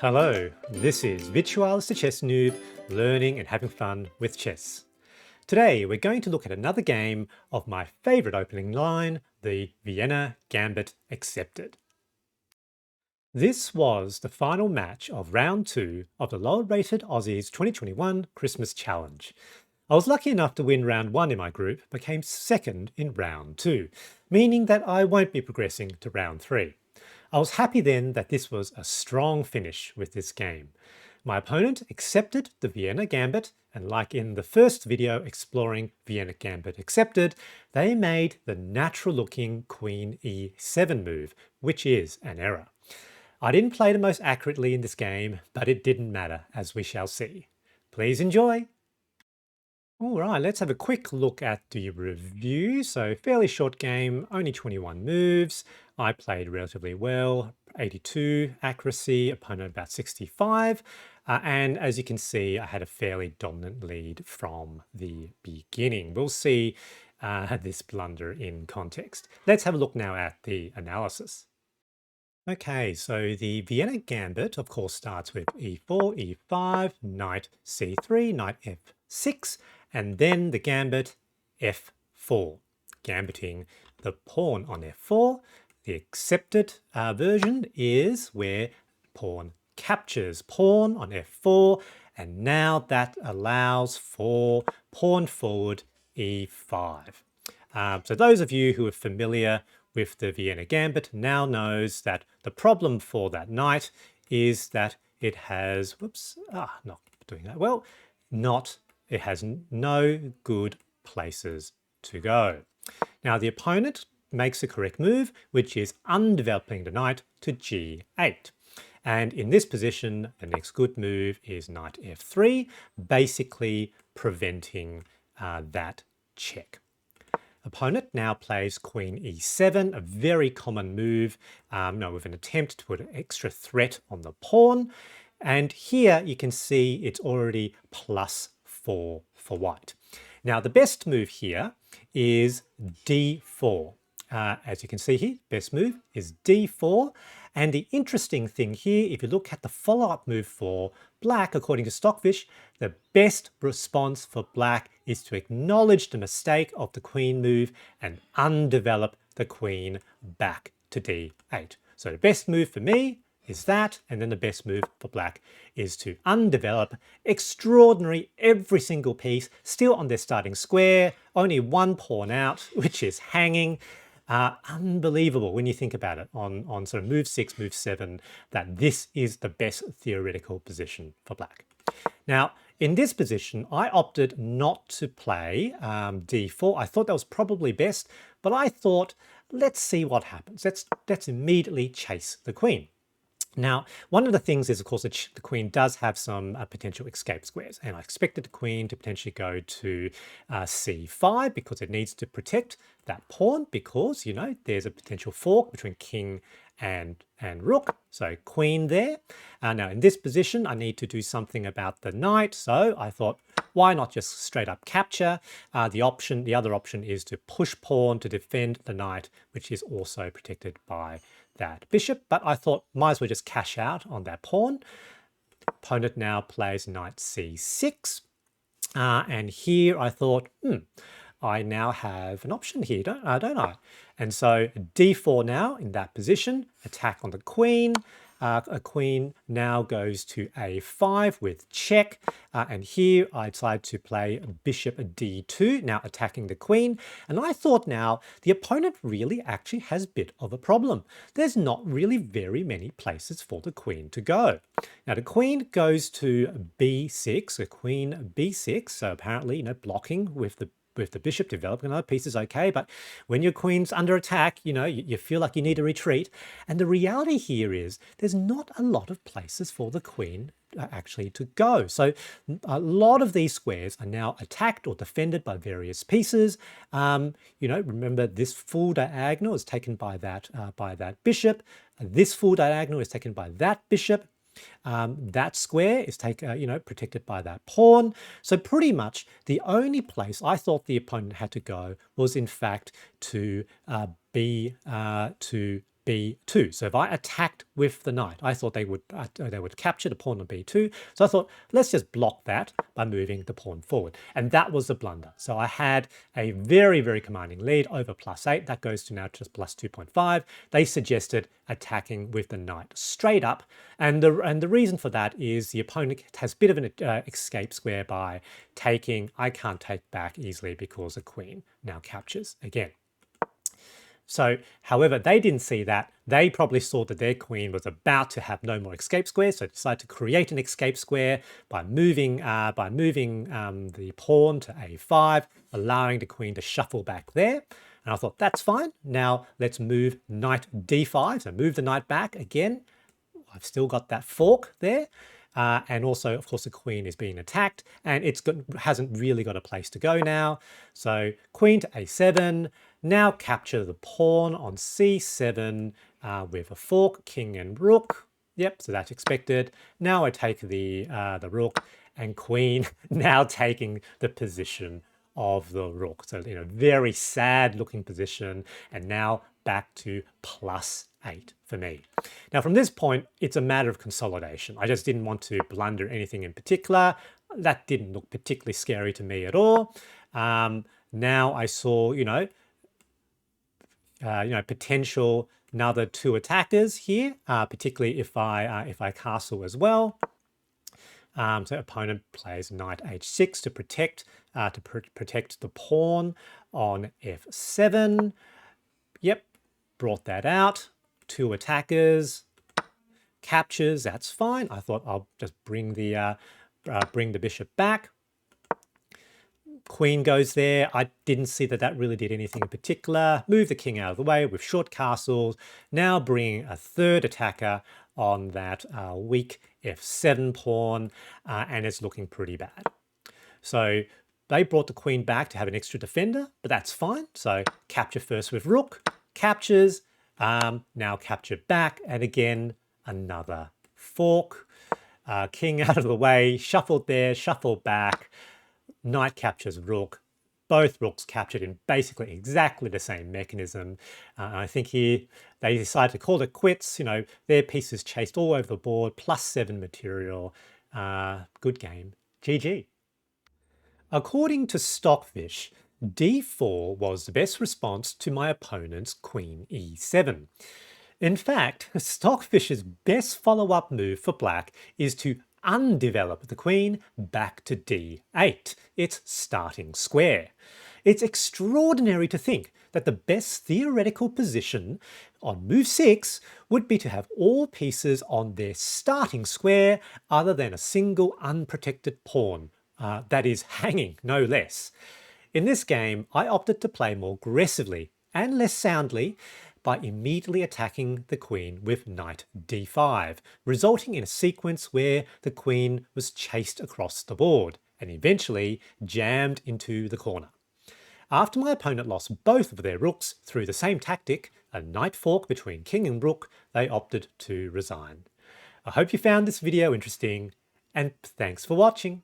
Hello, this is Virtualis the Chess Noob, learning and having fun with chess. Today we're going to look at another game of my favourite opening line, the Vienna Gambit accepted. This was the final match of round 2 of the Lower-rated Aussies 2021 Christmas Challenge. I was lucky enough to win round 1 in my group, but came second in round 2, meaning that I won't be progressing to round 3. I was happy then that this was a strong finish with this game. My opponent accepted the Vienna Gambit, and like in the first video exploring Vienna Gambit accepted, they made the natural-looking Queen e7 move, which is an error. I didn't play the most accurately in this game, but it didn't matter, as we shall see. Please enjoy! Alright, let's have a quick look at the review. So fairly short game, only 21 moves. I played relatively well, 82 accuracy, opponent about 65. And as you can see, I had a fairly dominant lead from the beginning. We'll see this blunder in context. Let's have a look now at the analysis. Okay, so the Vienna Gambit, of course, starts with e4, e5, knight c3, knight f6, and then the gambit f4, gambiting the pawn on f4. The accepted version is where pawn captures pawn on f4, and now that allows for pawn forward e5. So those of you who are familiar with the Vienna Gambit now knows that the problem for that knight is that it has, not doing that well, it has no good places to go. Now the opponent makes the correct move, which is undeveloping the knight to g8. And in this position, the next good move is knight f3, basically preventing that check. Opponent now plays queen e7, a very common move with an attempt to put an extra threat on the pawn. And here you can see it's already +4 for white. Now the best move here is d4. As you can see here, best move is d4. And the interesting thing here, if you look at the follow-up move for black, according to Stockfish, the best response for black is to acknowledge the mistake of the queen move and undevelop the queen back to d8. So the best move for me is that, and then the best move for black is to undevelop. Extraordinary, every single piece still on their starting square, only one pawn out, which is hanging. Unbelievable when you think about it on sort of move 6, move 7, that this is the best theoretical position for black. Now, in this position, I opted not to play d4. I thought that was probably best, but I thought, let's see what happens. Let's immediately chase the queen. Now, one of the things is, of course, that the queen does have some potential escape squares, and I expected the queen to potentially go to c5 because it needs to protect that pawn because, you know, there's a potential fork between king and rook. So queen there. Now, in this position, I need to do something about the knight, so I thought, why not just straight up capture? The other option is to push pawn to defend the knight, which is also protected by that bishop, but I thought might as well just cash out on that pawn. Opponent now plays knight c6, and here I thought, I now have an option here, don't I? And so d4 now in that position, attack on the queen. A queen now goes to a5 with check, and here I decided to play bishop d2, now attacking the queen. And I thought now the opponent really actually has a bit of a problem. There's not really very many places for the queen to go. Now the queen goes to b6, a queen b6, so apparently, you know, blocking with the bishop developing another piece is okay, but when your queen's under attack, you know, you feel like you need a retreat. And the reality here is there's not a lot of places for the queen actually to go. So a lot of these squares are now attacked or defended by various pieces. You know, remember this full diagonal is taken by that bishop. This full diagonal is taken by that bishop. That square is protected by that pawn. So pretty much the only place I thought the opponent had to go was in fact to b2. So if I attacked with the knight, I thought they would capture the pawn on b2. So I thought, let's just block that by moving the pawn forward. And that was the blunder. So I had a very, very commanding lead over +8. That goes to now just +2.5. They suggested attacking with the knight straight up. And the reason for that is the opponent has a bit of an escape square by taking. I can't take back easily because the queen now captures again. So, however, they didn't see that. They probably saw that their queen was about to have no more escape squares, so decided to create an escape square by moving the pawn to a5, allowing the queen to shuffle back there. And I thought, that's fine. Now let's move knight d5. So move the knight back again. I've still got that fork there. And also, of course, the queen is being attacked, and hasn't really got a place to go now. So queen to a7. Now capture the pawn on c7 with a fork, king and rook. Yep, so that's expected. Now I take the rook, and queen now taking the position of the rook. So, very sad looking position, and now back to +8 for me. Now, from this point, it's a matter of consolidation. I just didn't want to blunder anything in particular. That didn't look particularly scary to me at all. Now I saw, potential another 2 attackers here, particularly if I castle as well. So opponent plays knight h6 to protect the pawn on f7. Yep, brought that out. 2 attackers, captures. That's fine. I thought I'll just bring the bishop back. Queen goes there. I didn't see that really did anything in particular. Move the king out of the way with short castles. Now bringing a 3rd attacker on that weak f7 pawn, and it's looking pretty bad. So they brought the queen back to have an extra defender, but that's fine. So capture first with rook, captures, now capture back, and again, another fork. King out of the way, shuffled there, shuffled back. Knight captures rook. Both rooks captured in basically exactly the same mechanism. I think here they decided to call it quits. Their pieces chased all over the board, +7 material. Good game. GG. According to Stockfish, d4 was the best response to my opponent's queen e7. In fact, Stockfish's best follow-up move for black is to undevelop the queen back to d8, its starting square. It's extraordinary to think that the best theoretical position on move 6 would be to have all pieces on their starting square other than a single unprotected pawn, that is hanging, no less. In this game, I opted to play more aggressively and less soundly by immediately attacking the queen with knight d5, resulting in a sequence where the queen was chased across the board and eventually jammed into the corner. After my opponent lost both of their rooks through the same tactic, a knight fork between king and rook, they opted to resign. I hope you found this video interesting, and thanks for watching.